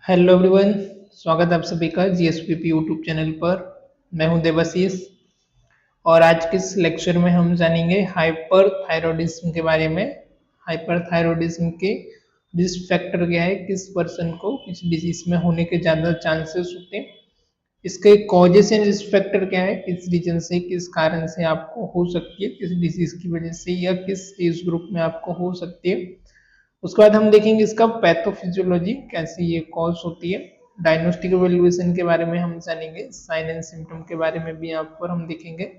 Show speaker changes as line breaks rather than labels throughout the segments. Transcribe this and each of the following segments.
Hello everyone, स्वागत है आप सभी का जीएसपीपी यूट्यूब चैनल पर। मैं हूं देवाशीष और आज के इस लेक्चर में हम जानेंगे हाइपरथायरॉयडिज्म के बारे में। हाइपरथायरॉयडिज्म के रिस्क फैक्टर क्या है, किस पर्सन को किस डिजीज में होने के ज़्यादा चांसेस होते हैं, इसके कॉजेस एंड रिस्क फैक्टर क्या है, किस रीजन से किस कारण से आपको हो सकती है, किस डिजीज की वजह से या किस एज ग्रुप में आपको हो सकती है। उसके बाद हम देखेंगे इसका पैथोफिजियोलॉजी कैसे ये कॉज होती है। डायग्नोस्टिक एवेल्युएशन के बारे में हम जानेंगे, साइन एंड सिम्टम के बारे में भी यहाँ पर हम देखेंगे।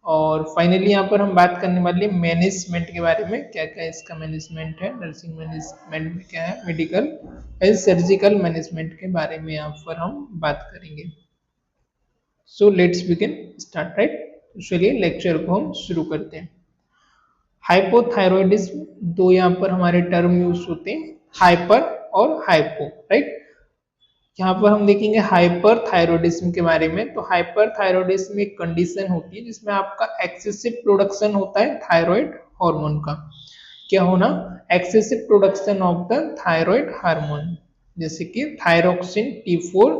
और फाइनली यहाँ पर हम बात करने वाले मैनेजमेंट के बारे में, क्या क्या इसका मैनेजमेंट है, नर्सिंग मैनेजमेंट में क्या है, मेडिकल एंड सर्जिकल मैनेजमेंट के बारे में यहाँ पर हम बात करेंगे। So let's begin start right. चलिए लेक्चर को हम शुरू करते हैं। हाइपोथायरॉयडिज्म, दो यहाँ पर हमारे टर्म यूज होते हैं, हाइपर और हाइपो, राइट। यहाँ पर हम देखेंगे हाइपरथायरॉयडिज्म के बारे में। तो हाइपरथायरॉयडिज्म एक कंडीशन होती है जिसमें आपका एक्सेसिव प्रोडक्शन होता है थायराइड हार्मोन का। क्या होना? Excessive production of the thyroid hormone, जैसे कि थायरोक्सिन T4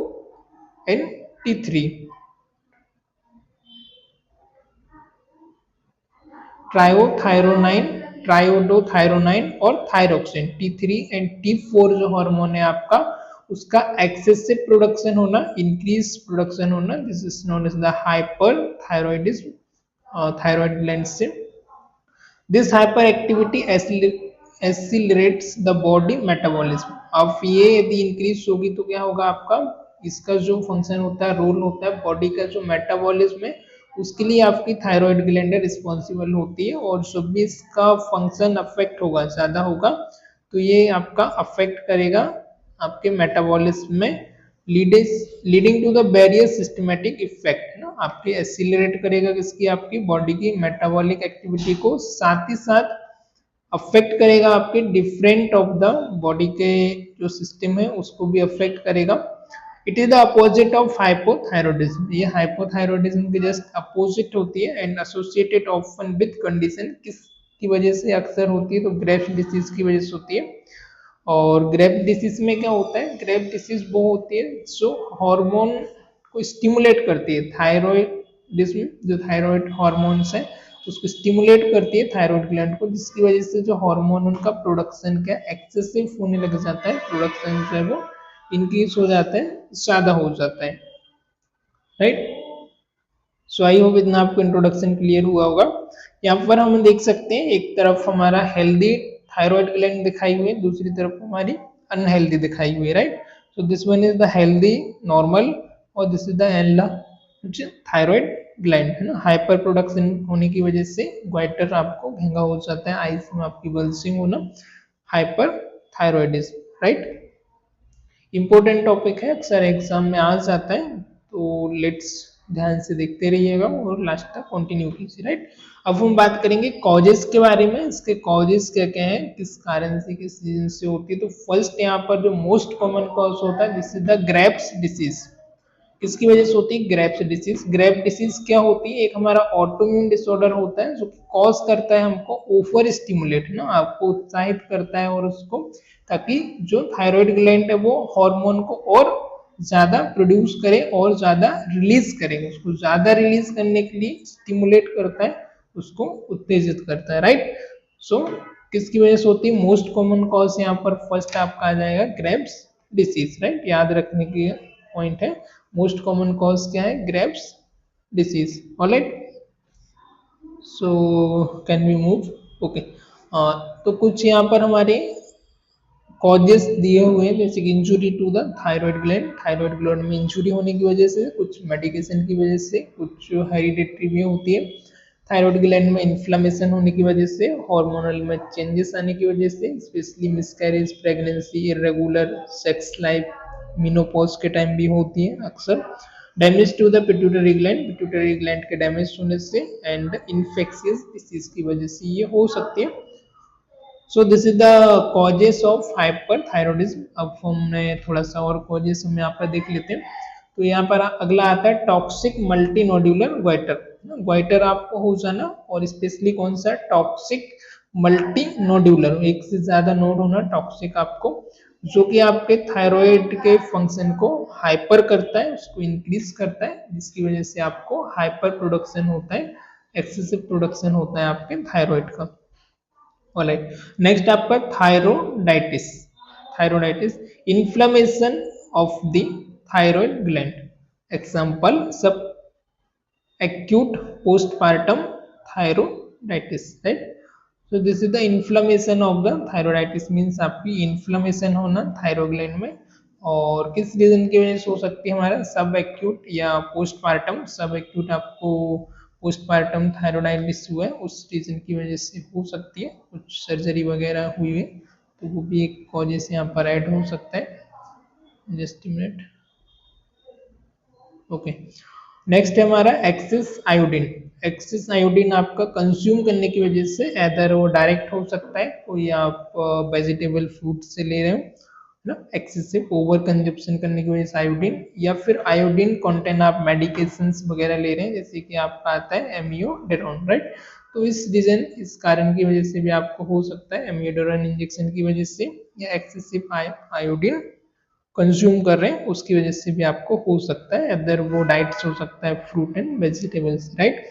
एंड T3, ट्रायोडोथायरोनाइन और थायरोक्सिन T3 एंड T4 जो हार्मोन है आपका, उसका एक्सेसिव प्रोडक्शन होना, इंक्रीज प्रोडक्शन होना, this is known as the hyperthyroidism, thyroid gland से। This hyper activity accelerates the body metabolism. अब ये यदि इंक्रीज होगी तो क्या होगा आपका, इसका जो फंक्शन होता है, रोल होता है, बॉडी का जो मेटाबॉलिज्म है उसके लिए आपकी थायराइड ग्लैंड रिस्पॉन्सिबल होती है। और जब भी इसका फंक्शन अफेक्ट होगा, ज्यादा होगा, तो ये आपका अफेक्ट करेगा आपके मेटाबॉलिज्म में, leading to the various systematic effect, है ना, आपके एक्सीलरेट करेगा किसकी, आपकी बॉडी की मेटाबॉलिक एक्टिविटी को, साथ ही साथ अफेक्ट करेगा आपके डिफरेंट ऑफ द बॉडी के जो सिस्टम है उसको भी अफेक्ट करेगा। It is the opposite of hypothyroidism, ये हाइपोथायरॉयडिज्म के जस्ट अपोजिट होती है and associated often with condition, किसकी वजह से अक्सर होती है, तो ग्रेव्स डिसीज की वजह से होती है। और ग्रेव्स डिसीज में क्या होता है, ग्रेव्स डिसीज वो होती है जो हार्मोन को स्टिमुलेट करती है, थायराइडिज्म जो थायराइड हार्मोन्स है उसको स्टिमुलेट करती है थायराइड ग्लैंड को, जिसकी वजह से जो हार्मोन उनका प्रोडक्शन क्या एक्सेसिव होने लग जाता है, प्रोडक्शन जो है वो इंक्रीज हो जाता है, ज्यादा हो जाता है, राइट। सो आई होप इतना आपको इंट्रोडक्शन क्लियर हुआ होगा। यहाँ पर हम देख सकते हैं एक तरफ हमारा हेल्दी थायराइड ग्लैंड दिखाई हुई है, दूसरी तरफ हमारी अनहेल्दी दिखाई हुई है, right. So this one is the healthy normal और दिस इज द एनला थायराइड ग्लैंड, है ना। हाइपर प्रोडक्शन होने की वजह से ग्वाइटर आपको महंगा हो जाता है, आईज में आपकी बल्सिंग होना, hyper thyroidism, right. Important topic है, अक्सर एग्जाम में आ जाता है, तो लेट्स ध्यान से देखते रहिएगा और लास्ट तक कंटिन्यू कीजिए, राइट। अब हम बात करेंगे कॉजेस के बारे में, इसके कॉजेस क्या क्या है, किस कारण से किस रीजन से होती है। तो फर्स्ट यहाँ पर जो मोस्ट कॉमन कॉज होता है this is the Graves disease. किसकी वजह से होती है? Graves disease. ग्रेव्स डिसीज क्या होती है? एक हमारा ऑटोइम्यून डिसऑर्डर होता है जो कॉज करता है हमको ओवर स्टिमुलेट, है ना, आपको उत्साहित करता है और उसको, ताकि जो थायराइड ग्लैंड है वो हार्मोन को और ज्यादा प्रोड्यूस करे और ज्यादा रिलीज करे, उसको ज्यादा रिलीज करने के लिए स्टिमुलेट करता है, उसको उत्तेजित करता है, राइट। सो किसकी वजह से होती है? मोस्ट कॉमन कॉज यहाँ पर फर्स्ट आपका आ जाएगा ग्रेव्स डिसीज, राइट। याद रखने की पॉइंट है, मोस्ट कॉमन कॉज क्या है? Graves disease, alright. So can we move? Okay. तो कुछ यहाँ पर हमारे कॉजेस दिए हुए हैं, जैसे कि injury to the thyroid gland, thyroid gland में इंजुरी होने की वजह से, कुछ मेडिकेशन की वजह से, कुछ हेरिडिटरी भी होती है, थायराइड ग्लैंड में इन्फ्लेमेशन होने की वजह से, हार्मोनल में चेंजेस आने की वजह से, specially miscarriage, pregnancy, irregular sex life, menopause के टाइम भी होती है अक्सर, damage to the pituitary gland, pituitary gland के डैमेज होने से, एंड इन्फेक्शियस डिसीज की वजह से ये हो सकती है। So this is the causes of hyperthyroidism. अब हमने थोड़ा सा और कॉजेस हम यहाँ पर देख लेते हैं। तो यहाँ पर अगला आता है toxic multi nodular goitre, goitre आपको हो जाना, और स्पेशली कौन सा? टॉक्सिक मल्टी नोड्यूलर, एक से ज्यादा नोड होना टॉक्सिक आपको, जो कि आपके थायराइड के फंक्शन को हाइपर करता है, उसको इंक्रीज करता है, जिसकी वजह से आपको हाइपर प्रोडक्शन होता है, एक्सेसिव प्रोडक्शन होता है आपके थायराइड का। ऑलराइट, नेक्स्ट आपका thyroiditis. Thyroiditis, inflammation of the thyroid gland. Example सब acute postpartum thyroiditis, right? So this is the inflammation of the thyroiditis, means आपकी inflammation होना thyroid gland में, और किस रीजन की वजह से हो सकती है हमारा सब एक्यूट या पोस्टपार्टम। सब एक्यूट आपको पोस्टपार्टम थायरोइडाइटिस हुआ है उस रीजन की वजह से हो सकती है, कुछ सर्जरी वगैरह हुई है तो वो भी एक कॉजेस यहाँ पर ऐड हो सकता है। Just minute. ओके, नेक्स्ट है हमारा एक्सेस आयोडीन। एक्सेस आयोडीन आपका कंज्यूम करने की वजह से एदर वो डायरेक्ट हो सकता है, कोई आप वेजिटेबल फ्रूट से ले रहे हो ना, एक्सेसिव ओवर कंजप्शन करने की वजह से आयोडीन, या फिर आयोडीन कंटेंट आप मेडिकेशंस वगैरह ले रहे हैं, जैसे कि आपका आता है एमियोडेरोन, राइट? तो इस रीजन, इस कारण की वजह से भी आपको हो सकता है एमियोडेरोन इंजेक्शन की वजह से, या एक्सेसिव आयोडीन कंज्यूम कर रहे हैं उसकी वजह से भी आपको हो सकता है, अदर वो डाइट्स हो सकता है fruit and vegetables, right?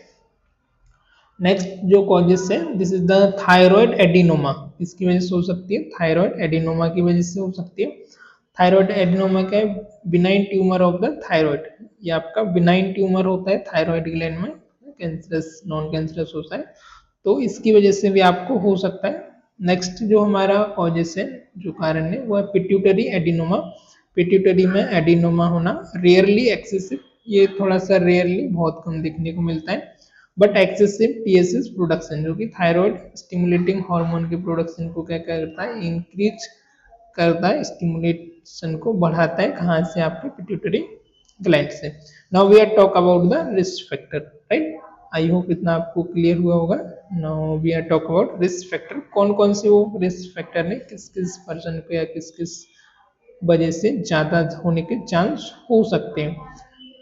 Next जो कॉजेस है, this is the thyroid adenoma. इसकी वजह से हो सकती है, थायराइड एडिनोमा की वजह से हो सकती है। थायराइड एडिनोमा क्या है? Benign tumour of the thyroid. ये आपका बिनाइन ट्यूमर होता है थायराइड ग्लैंड में, कैंसरस नॉन कैंसरस होता है, तो इसकी वजह से भी आपको हो सकता है। नेक्स्ट जो हमारा कॉजेस है, जो कारण है, वो है पिट्यूटरी एडिनोमा। पिट्यूटरी में एडिनोमा होना, रेयरली एक्सेसिव, ये थोड़ा सा रेयरली, बहुत कम देखने को मिलता है, बट एक्सेसिव टीएसएच प्रोडक्शन, जो कि थायराइड स्टिमुलेटिंग हार्मोन के प्रोडक्शन को क्या करता है? इंक्रीज करता है, स्टिमुलेशन को बढ़ाता है, कहाँ से? आपके पिट्यूटरी ग्लैंड से। Now we are talk about the risk factor, right? I hope इतना आपको क्लियर हुआ होगा। Now we are talk about risk factor, कौन कौन से वो रिस्क फैक्टर ने किस किस पर्सन को या किस किस वजह से ज्यादा होने के चांस हो सकते हैं।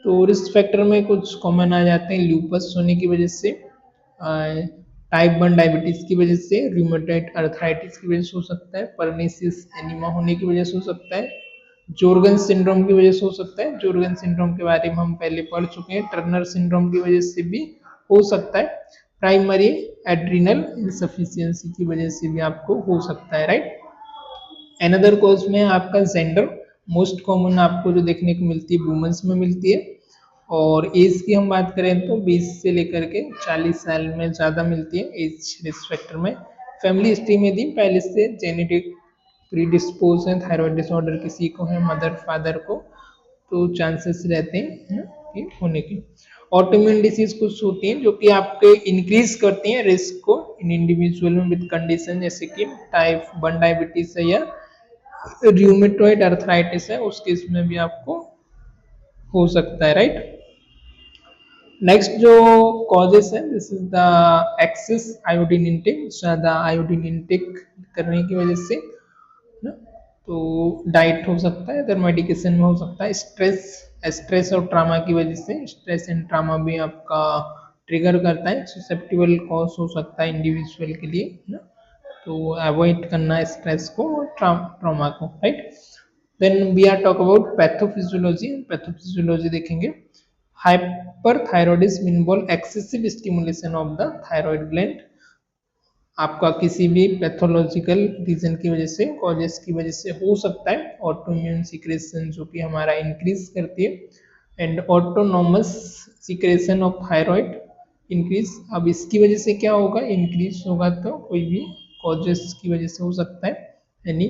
तो रिस्क फैक्टर में कुछ कॉमन आ जाते हैं, ल्यूपस होने की वजह से, टाइप 1 डायबिटीज की वजह से, रूमेटॉइड अर्थराइटिस की वजह से हो सकता है, परनीसिस एनीमा होने की वजह से हो सकता है, जोर्गन सिंड्रोम की वजह से हो सकता है, जोर्गन सिंड्रोम के बारे में हम पहले पढ़ चुके हैं, टर्नर सिंड्रोम की वजह से भी हो सकता है, प्राइमरी एड्रिनल इनसफिशियंसी की वजह से भी आपको हो सकता है, राइट? एनदर कॉज में आपका जेंडर, मोस्ट कॉमन आपको जो देखने को मिलती है वुमेन्स में मिलती है, और एज की हम बात करें तो 20 से लेकर के 40 साल में ज़्यादा मिलती है एज रिस्क फैक्टर में। फैमिली हिस्ट्री में दी पहले से जेनेटिक प्रीडिस्पोज है, थायराइड डिसऑर्डर किसी को है, मदर फादर को, तो चांसेस रहते हैं कि होने के। ऑटोइम्यून डिसीज कुछ होती हैं जो कि आपके इंक्रीज करती हैं रिस्क को इन इंडिविजुअल में विद कंडीशन, जैसे कि टाइप 1 डायबिटीज है या रूमेटॉइड अर्थराइटिस है, उस केस में भी आपको हो सकता है, राइट? नेक्स्ट जो कॉजेस है, this is the excess iodine intake, ज्यादा आयोडीन इंटेक करने की वजह से ना, तो डाइट हो सकता है, अदर मेडिकेशन में हो सकता है, स्ट्रेस और ट्रामा की वजह से, स्ट्रेस एंड ट्रामा भी आपका ट्रिगर करता है, ससेप्टिबल कॉज हो सकता है इंडिविजुअल के लिए ना, तो अवॉइड करना स्ट्रेस को और ट्रामा को, right? Then we are talk about pathophysiology. Pathophysiology देखेंगे, hyperthyroidism involve excessive stimulation of the thyroid gland। आपका किसी भी पैथोलॉजिकल रीजन की वजह से, कॉजेस की वजह से हो सकता है, ऑटोइम्यून सिक्रेशन जो कि हमारा इंक्रीज करती है, and autonomous secretion of thyroid increase. अब इसकी वजह से क्या होगा? इंक्रीज होगा तो कोई भी कॉजेस की वजह से हो सकता है यानी,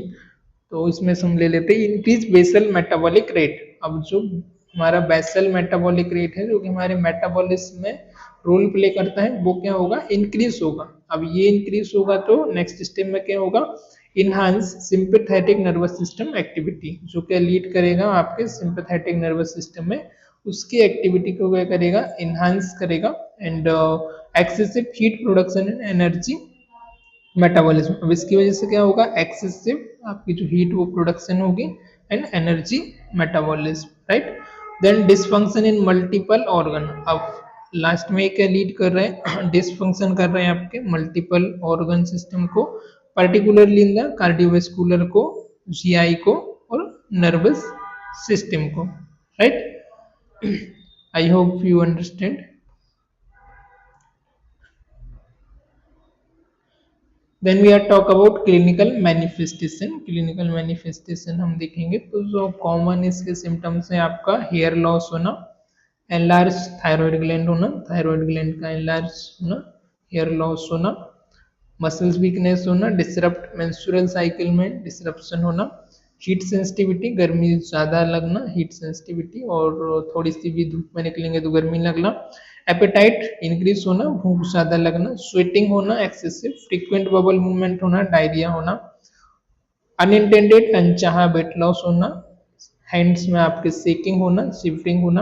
तो इसमें हम ले लेते हैं इंक्रीज बेसल मेटाबॉलिक रेट। अब जो हमारा बेसल मेटाबॉलिक रेट है, जो कि हमारे मेटाबॉलिज्म में रोल प्ले करता है, वो क्या होगा? इंक्रीज होगा। अब ये इंक्रीज होगा तो नेक्स्ट स्टेप में क्या होगा? Enhance sympathetic nervous system activity, जो क्या लीड करेगा आपके सिंपैथेटिक नर्वस सिस्टम में, उसकी एक्टिविटी को क्या करेगा? इनहांस करेगा, and excessive heat production and energy metabolism. अब इसकी वजह से क्या होगा? एक्सेसिव आपकी जो हीट वो प्रोडक्शन होगी, and energy metabolism, right? Then dysfunction in multiple organ. अब लास्ट में क्या लीड कर रहे हैं? डिसफंक्शन कर रहे हैं आपके मल्टीपल ऑर्गन सिस्टम को, पर्टिकुलरली इन द कार्डियोवेस्कुलर को जीआई को और नर्वस सिस्टम को, right. I hope you understand. Then we are talk about clinical manifestation. Clinical manifestation हम देखेंगे तो जो कॉमन इसके सिम्टम्स है आपका हेयर लॉस होना, एनलार्ज थायराइड ग्लैंड होना, थायराइड ग्लैंड का एनलार्ज होना, हेयर लॉस होना, मसल्स वीकनेस होना, डिसरप्ट मेंस्ट्रुअल साइकिल में डिसरप्शन होना, हीट सेंसिटिविटी, गर्मी ज़्यादा लगना, हीट सेंसिटिविटी, और थोड़ी सी भी धूप में निकलेंगे तो गर्मी लगना, एपेटाइट इंक्रीज होना, भूख ज़्यादा लगना, स्वेटिंग होना एक्सेसिव, फ्रीक्वेंट बबल मूवमेंट होना, डायरिया होना, अनइंटेंडेड अनचाहा वेट लॉस होना, हैंड्स में आपके शेकिंग होना, शिवरिंग होना,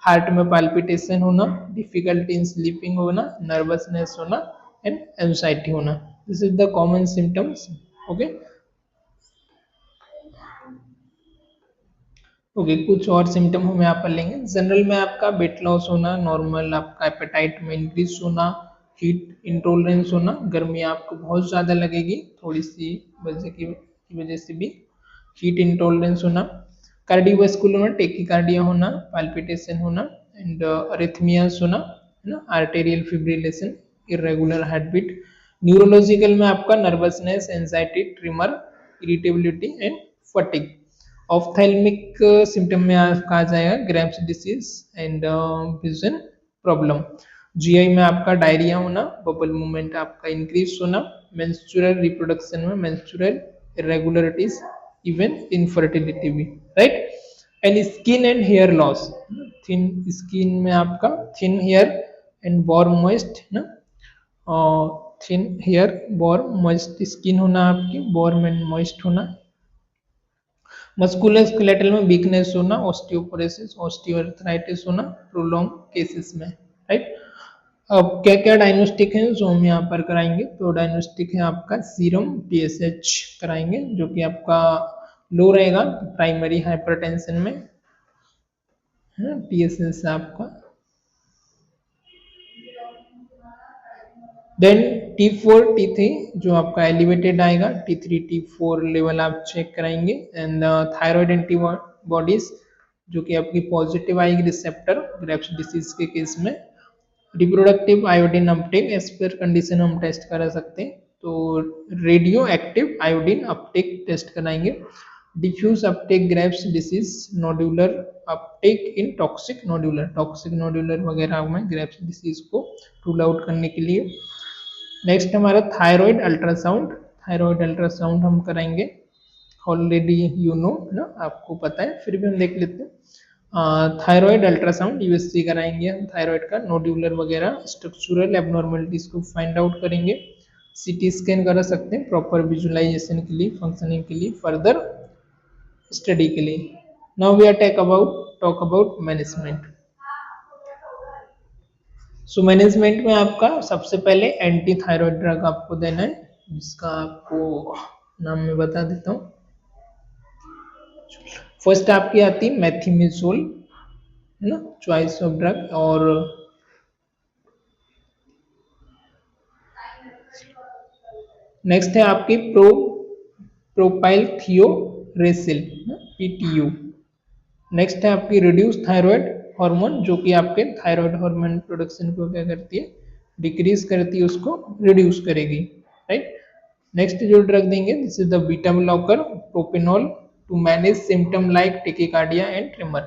हार्ट में पाल्पिटेशन होना, डिफिकल्टी इन स्लीपिंग होना, नर्वसनेस होना एंड एंजाइटी होना। This is the common symptoms. Okay okay, कुछ और सिम्टम हम यहाँ पर लेंगे। जनरल में आपका वेट लॉस होना, नॉर्मल आपका एपेटाइट में इंक्रीज होना, हीट इंटॉलरेंस होना, गर्मी आपको बहुत ज़्यादा लगेगी थोड़ी सी वजह से भी, हीट इंटॉलरेंस होना, कार्डियोवास्कुलर में टेकिकार्डिया होना, पाल्पिटेशन होना एंड अरिथमियास होना, है ना, arterial fibrillation, irregular heart beat. Neurological में आपका nervousness, anxiety, tremor, irritability and fatigue. Ophthalmic symptom में आपका आ जाएगा Graves disease and vision problem. GI में आपका डायरिया होना, बबल मूवमेंट आपका इंक्रीज होना, मेंस्ट्रुअल रिप्रोडक्शन में मेंस्ट्रुअल इरेगुलरिटीज, इवन इनफर्टिलिटी भी, right. And skin and hair loss, thin skin में आपका थिन हेयर एंड बोर मॉइस्ट ना, थिन हेयर बोर मॉइस्ट स्किन होना, आपकी बोर में मॉइस्ट होना, मस्कुलर स्केलेटल में वीकनेस होना, ऑस्टियोपोरोसिस, ऑस्टियोआर्थराइटिस होना प्रोलॉन्ग केसेस में, राइट। अब क्या क्या डायग्नोस्टिक है जो हम यहाँ पर कराएंगे, तो डायग्नोस्टिक है आपका सीरम टीएसएच कराएंगे जो कि आपका लो रहेगा प्राइमरी हाइपरटेंशन में, टीएसएच आपका। देन T4 T3 जो आपका एलिवेटेड आएगा, T3 T4 लेवल आप चेक कराएंगे एंड थायराइड एंटीबॉडीज जो कि आपकी पॉजिटिव आएगी रिसेप्टर ग्रेव्स डिसीज के केस में। Reproductive iodine uptake as per condition हम टेस्ट करा सकते हैं, तो radio active iodine uptake test कराएंगे। Diffuse uptake Graves disease, nodular uptake in toxic nodular वगैरह में ग्रेव्स डिसीज को रूल आउट करने के लिए। नेक्स्ट हमारा थायराइड अल्ट्रासाउंड, थायराइड अल्ट्रासाउंड हम कराएंगे, ऑलरेडी यू नो ना, आपको पता है फिर भी हम देख लेते हैं। थायराइड अल्ट्रासाउंड यूएससी कराएंगे हम, थायराइड का नोड्यूलर वगैरह स्ट्रक्चरल एबनॉर्मलिटीज को फाइंड आउट करेंगे। सीटी स्कैन करा सकते हैं प्रॉपर विजुअलाइजेशन के लिए, फंक्शनिंग के लिए, फर्दर स्टडी के लिए। Now we are talk about management. So management में आपका सबसे पहले एंटी थायराइड ड्रग आपको देना है, जिसका आपको नाम मैं बता देता हूँ। फर्स्ट आपकी आती है मेथिमिजोल, है ना, चॉइस ऑफ ड्रग। और नेक्स्ट है आपकी प्रोपाइल थियोरेसिल, पीटीयू। नेक्स्ट है आपकी रिड्यूस थायराइड हार्मोन जो कि आपके थायराइड हार्मोन प्रोडक्शन को क्या करती है, डिक्रीज करती है, उसको रिड्यूस करेगी, राइट। नेक्स्ट जो ड्रग देंगे this is the beta blocker propranolol to manage symptom like tachycardia and tremor.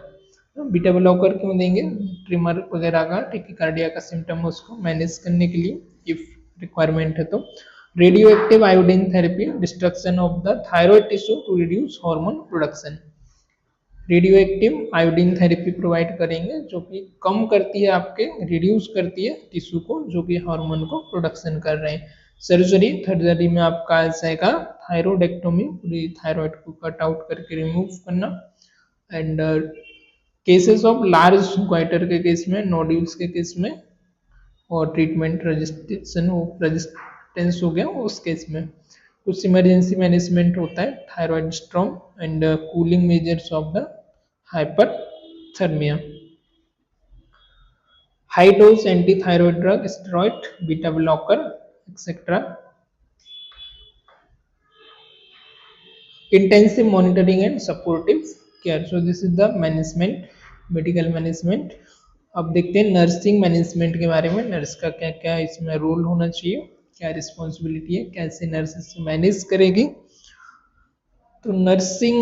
Beta blocker क्यों देंगे, ट्रिमर वगैरह का, टेकिकार्डिया का सिम्टम उसको मैनेज करने के लिए इफ रिक्वायरमेंट है तो। Radio active iodine therapy, destruction of the thyroid tissue to reduce hormone production. Radio active iodine therapy provide करेंगे जो कि कम करती है, आपके रिड्यूस करती है टिश्यू को जो कि हार्मोन को प्रोडक्शन कर रहे हैं। सर्जरी में आपका आएगा थायरोडेक्टोमी, पूरी थायराइड को कट आउट करके रिमूव करना। And cases of large goitre के केस में, नोड्यूल्स के केस में, और ट्रीटमेंट रेजिस्टेंस हो गया उस केस में कुछ इमरजेंसी मैनेजमेंट होता है, thyroid storm and cooling measures of the hyperthermia. High dose anti thyroid drug, steroid, beta blocker etcetera. intensive monitoring and supportive care. So this is the management, medical management. अब देखते हैं nursing management के बारे में. Nurse का क्या क्या इसमें रोल होना चाहिए, क्या रिस्पॉन्सिबिलिटी है, कैसे नर्सेस मैनेज करेगी. तो नर्सिंग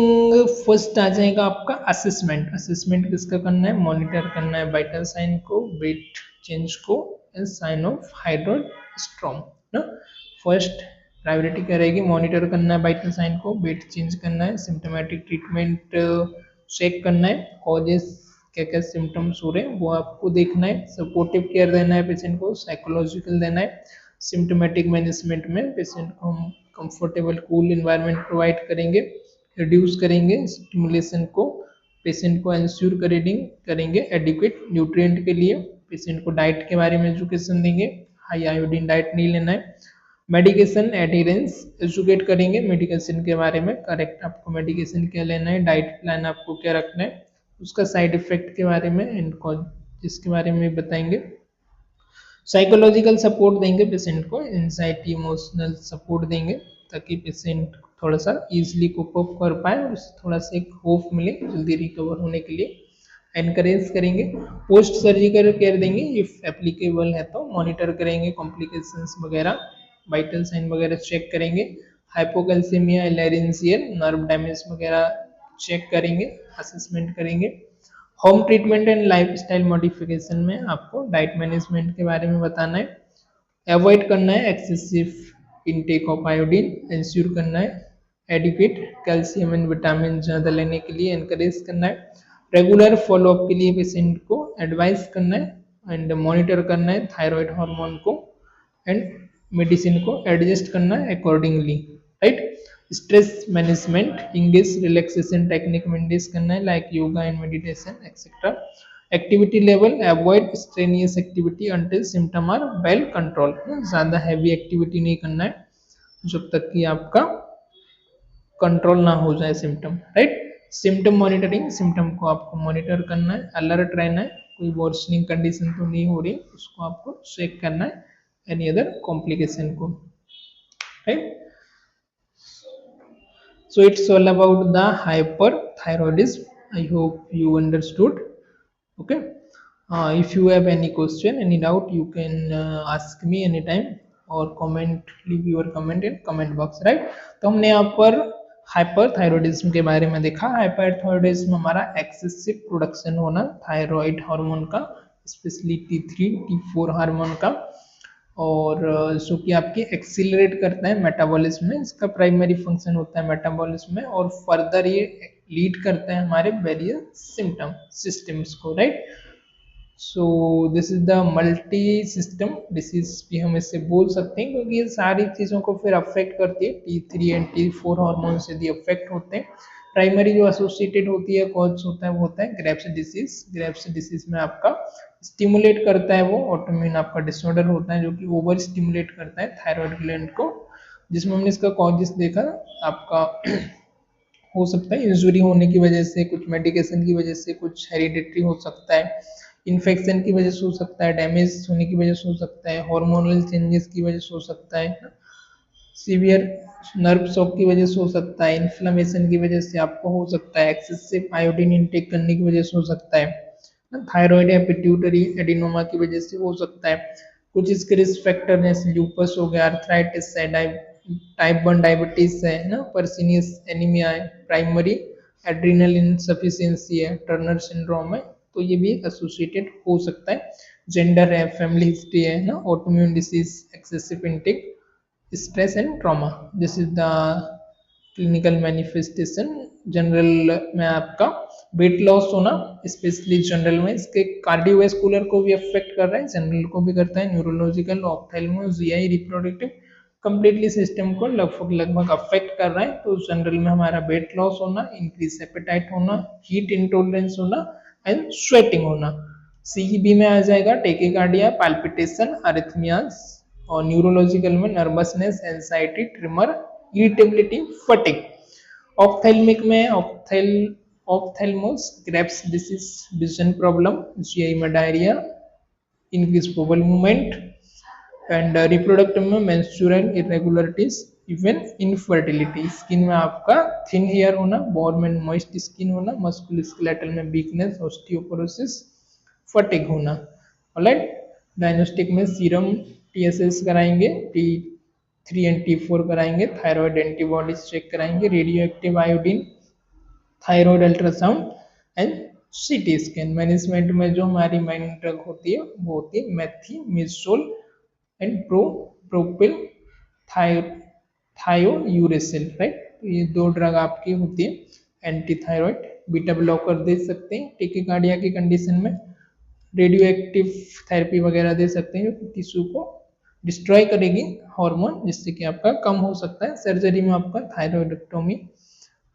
फर्स्ट आ जाएगा आपका असेसमेंट. असेसमेंट किसका करना है, मॉनिटर करना है वाइटल साइन को, वेट चेंज को एंड साइन ऑफ हाइड्रोड स्ट्रॉम ना. फर्स्ट प्रायोरिटी करेगी, मॉनिटर करना है वाइटल साइन को, वेट चेंज करना है, सिम्टोमेटिक ट्रीटमेंट चेक करना है, कॉजेस क्या क्या सिम्टम्स हो रहे हैं वो आपको देखना है, सपोर्टिव केयर देना है पेशेंट को, साइकोलॉजिकल देना है. सिम्टोमेटिक मैनेजमेंट में पेशेंट को हम कंफर्टेबल कूल इन्वायरमेंट प्रोवाइड करेंगे, रिड्यूस करेंगे स्टिमुलेशन को, पेशेंट को इंश्योर करेंगे एडिक्वेट न्यूट्रिएंट के लिए, पेशेंट को डाइट के बारे में एजुकेशन देंगे, हाई आयोडीन डाइट नहीं लेना है. मेडिकेशन एडहेरेंस एजुकेट करेंगे मेडिकेशन के बारे में, करेक्ट आपको मेडिकेशन क्या लेना है, डाइट प्लान आपको क्या रखना है, उसका साइड इफेक्ट के बारे में एंड इसके बारे में बताएंगे. साइकोलॉजिकल सपोर्ट देंगे पेशेंट को, एंजाइटी इमोशनल सपोर्ट देंगे ताकि पेशेंट थोड़ा सा इजीली कोप अप कर पाए और थोड़ा सा एक होप मिले जल्दी रिकवर होने के लिए. एनकरेज करेंगे. पोस्ट सर्जिकल केयर देंगे इफ एप्लीकेबल है तो, मॉनिटर करेंगे कॉम्प्लिकेशंस वगैरह, वाइटल साइन वगैरह चेक करेंगे, हाइपोकैल्सीमिया, लारिंजियल नर्व डैमेज वगैरह चेक करेंगे, असेसमेंट करेंगे. Home treatment and lifestyle modification में आपको डाइट मैनेजमेंट के बारे में बताना है, अवॉइड करना है excessive intake of iodine, ensure करना है एडिक्वेट कैल्शियम एंड विटामिन ज़्यादा लेने के लिए एनकरेज करना है, रेगुलर फॉलोअप के लिए पेशेंट को एडवाइस करना है एंड मॉनिटर करना है थायराइड हार्मोन को एंड मेडिसिन को एडजस्ट करना है accordingly, right. Stress management, engage relaxation technique maintain करना है like yoga and meditation etcetera. Activity level, avoid strenuous activity until symptom are well control. ज़्यादा हैवी एक्टिविटी नहीं करना है जब तक कि आपका कंट्रोल ना हो जाए symptom, right. Symptom monitoring, symptom को आपको मॉनिटर करना है, अलर्ट रहना है, कोई वर्सनिंग कंडीशन तो नहीं हो रही उसको आपको चेक करना है, एनी अदर कॉम्प्लिकेशन को, right. So it's all about the hyperthyroidism. I hope you understood. Okay. If you have any question, any doubt, you can ask me anytime or leave your comment in comment box, right. तो हमने यहाँ पर hyperthyroidism के बारे में देखा. Hyperthyroidism हमारा excessive production होना थायराइड हार्मोन का, स्पेशली T3 T4 हार्मोन का, और जो कि आपकी एक्सीलरेट करता है मेटाबॉलिज्म में, इसका प्राइमरी फंक्शन होता है मेटाबॉलिज्म में, और फर्दर ये लीड करता है हमारे वेरियस सिम्टम सिस्टम्स को, right. So this is the multi system disease भी हम इससे बोल सकते हैं क्योंकि ये सारी चीज़ों को फिर अफेक्ट करती है. T3 एंड T4 हार्मोन से भी अफेक्ट होते हैं. प्राइमरी जो एसोसिएटेड होती है कॉज होता है वो होता है ग्रेव्स डिसीज. ग्रेव्स डिसीज में आपका स्टिमुलेट करता है वो ऑटोइम्यून आपका डिसऑर्डर होता है जो कि ओवर स्टिमुलेट करता है थायराइड ग्लैंड को, जिसमें हमने इसका कॉजेस देखा आपका हो सकता है इंजुरी होने की वजह से, कुछ मेडिकेशन की वजह से, कुछ हेरिडिटरी हो सकता है, इन्फेक्शन की वजह से हो सकता है, डैमेज होने की वजह से हो सकता है, हार्मोनल चेंजेस की वजह से हो सकता है, सीवियर नर्व शॉक की वजह से हो सकता है, इन्फ्लेमेशन की वजह से आपको हो सकता है, एक्सेसिव आयोडीन इनटेक करने की वजह से हो सकता है, थायराइड या पिट्यूटरी एडिनोमा की वजह से हो सकता है. कुछ इसके रिस्क फैक्टर जैसे ल्यूपस हो गया, आर्थराइटिस है, टाइप 1 डायबिटीज है ना, पर्सिनियस एनीमिया है, प्राइमरी एड्रिनल इनसफिशिएंसी है, टर्नर सिंड्रोम है, तो ये भी एसोसिएटेड हो सकता है. जेंडर है, फैमिली हिस्ट्री है ना, autoimmune disease, excessive intake, stress and trauma. This is the clinical manifestation. General में आपका वेट लॉस होना, स्पेशली जनरल में इसके कार्डियोवैस्कुलर को भी अफेक्ट कर रहा है, जनरल को भी करता है, neurological, ophthalmo, GI, reproductive, completely system को लगभग अफेक्ट कर रहा है. तो जनरल में हमारा वेट लॉस होना, इंक्रीज एपेटाइट होना, हीट इंटॉलरेंस होना एंड स्वेटिंग होना. सीईबी में आ जाएगा टेकिकार्डिया, पाल्पिटेशन, अरिथमियाज, और न्यूरोलॉजिकल में nervousness, anxiety, tremor, irritability, fatigue. Ophthalmic में ophthalmos, Graves disease, vision problem, GI में diarrhoea, increase bowel movement, and reproductive में menstrual irregularities, even infertility, skin में आपका थिन हेयर होना, वार्म एंड मॉइस्ट स्किन होना, musculoskeletal में weakness, osteoporosis, fatigue होना। Alright, diagnostic में सीरम टीएसएस कराएंगे, T3 एंड T4 कराएंगे, थायराइड एंटीबॉडीज चेक कराएंगे, radio active iodine, thyroid ultrasound and CT scan. Management में जो हमारी मेन ड्रग होती है वो होती है मेथिमिसोल एंड प्रोपिल थायोयूरेसिल, राइट। तो ये दो ड्रग आपकी होती है एंटी थायराइड। बीटा ब्लॉकर दे सकते हैं टेकिकार्डिया की कंडीशन में, रेडियो एक्टिव थेरेपी वगैरह दे सकते हैं जो टिश्यू को डिस्ट्रॉय करेगी हार्मोन, जिससे कि आपका कम हो सकता है। सर्जरी में आपका थायरॉइडेक्टोमी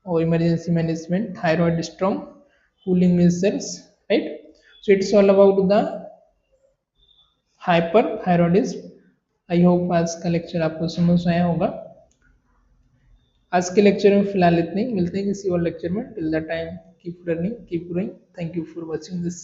और emergency management, thyroid storm, cooling measures, right. So it's all about the hyper thyroidism. I hope आज का लेक्चर आपको समझ आया होगा। आज के लेक्चर में फिलहाल इतने ही, मिलते हैं किसी और लेक्चर में। Till the time keep learning, keep growing. Thank you for watching this.